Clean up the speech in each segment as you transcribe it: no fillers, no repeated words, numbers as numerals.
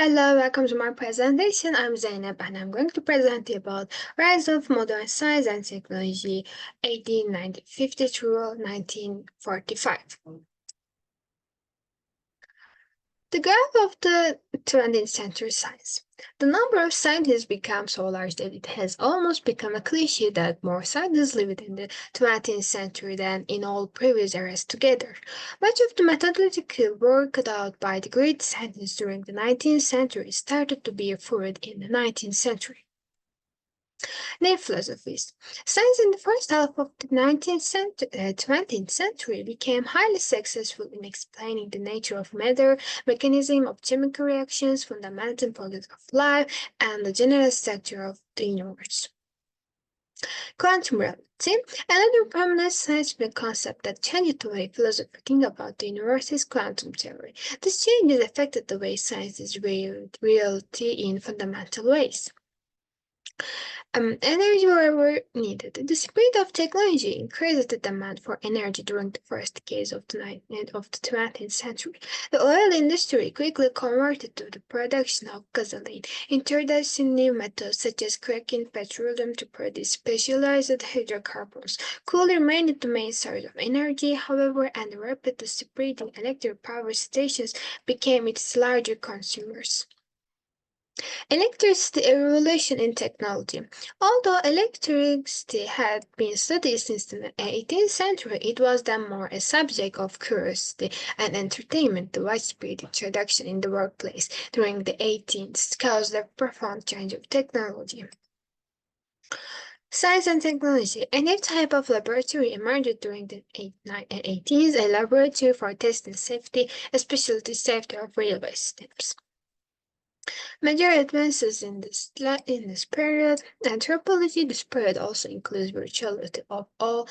Hello, welcome to my presentation. I'm Zainab and I'm going to present you about Rise of Modern Science and Technology 1850 through 1945. The graph of the 20th century science. The number of scientists became so large that it has almost become a cliché that more scientists lived in the 20th century than in all previous eras together. Much of the methodological work carried out by the great scientists during the 19th century started to bear fruit in the 19th century. Their philosophies. Science in the first half of the 20th century became highly successful in explaining the nature of matter, mechanism of chemical reactions, fundamental properties of life, and the general structure of the universe. Quantum reality, another prominent scientific concept that changed the way philosophers think about the universe is quantum theory. This change has affected the way science is viewed reality in fundamental ways. Energy wherever needed. The speed of technology increased the demand for energy during the first decades of the 20th century. The oil industry quickly converted to the production of gasoline, introducing new methods such as cracking petroleum to produce specialized hydrocarbons. Coal remained the main source of energy, however, and the rapidly spreading electric power stations became its larger consumers. Electricity, a revolution in technology. Although electricity had been studied since the 18th century, it was then more a subject of curiosity and entertainment. The widespread introduction in the workplace during the 18th caused a profound change of technology. Science and technology. A new type of laboratory emerged during the 18th, a laboratory for testing safety, especially the safety of railway systems. Major advances in this period. Anthropology, this period also includes virtuality of all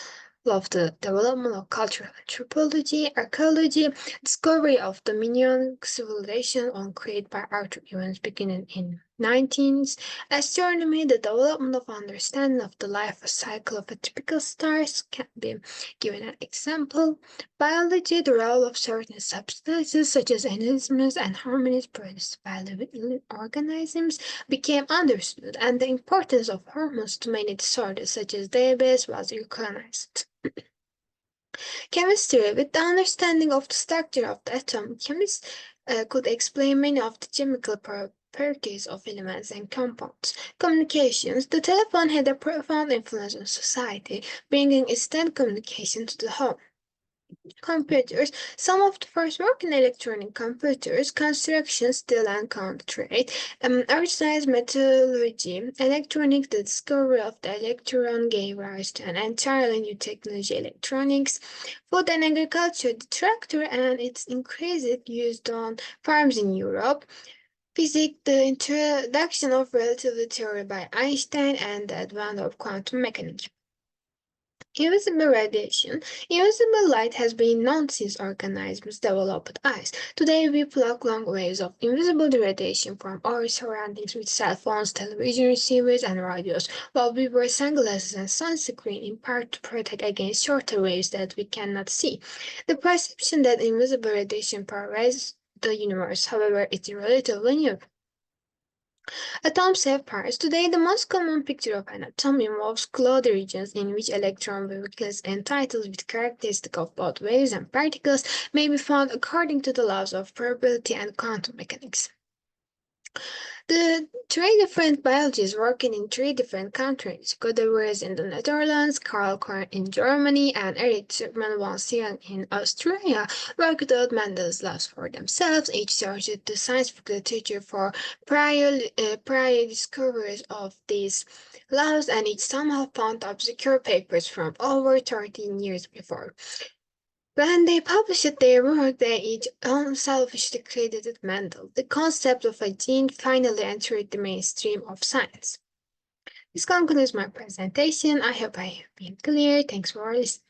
of the development of cultural anthropology, archaeology, discovery of the Minoan civilization on Crete by Arthur Evans beginning in 19th, astronomy, the development of understanding of the life cycle of a typical stars can be given an example. Biology, the role of certain substances such as enzymes and hormones produced by living organisms became understood, and the importance of hormones to many disorders such as diabetes was recognized. Chemistry, with the understanding of the structure of the atom, chemists could explain many of the chemical properties of elements and compounds. Communications, the telephone had a profound influence on society, bringing instant communication to the home. Computers. Some of the first working electronic computers, construction, steel and concrete, organized metallurgy, electronics, the discovery of the electron gave rise to an entirely new technology, electronics, food and agriculture, the tractor and its increased use on farms in Europe, physics, the introduction of relativity theory by Einstein, and the advent of quantum mechanics. Invisible radiation. Invisible light has been known since organisms developed eyes. Today we block long waves of invisible radiation from our surroundings with cell phones, television receivers, and radios, while we wear sunglasses and sunscreen in part to protect against shorter waves that we cannot see. The perception that invisible radiation pervades the universe, however, is relatively new. Atoms have parts. Today, the most common picture of an atom involves cloud regions in which electron vehicles entitled with characteristics of both waves and particles may be found according to the laws of probability and quantum mechanics. The three different biologists working in three different countries, Godewers in the Netherlands, Karl Korn in Germany, and Eric Zimmermann von Sieren in Australia, worked out Mendel's laws for themselves, each searched the scientific literature for prior discoveries of these laws, and each somehow found obscure papers from over 13 years before. When they published their work, they each unselfishly credited Mendel. The concept of a gene finally entered the mainstream of science. This concludes my presentation. I hope I have been clear. Thanks for listening.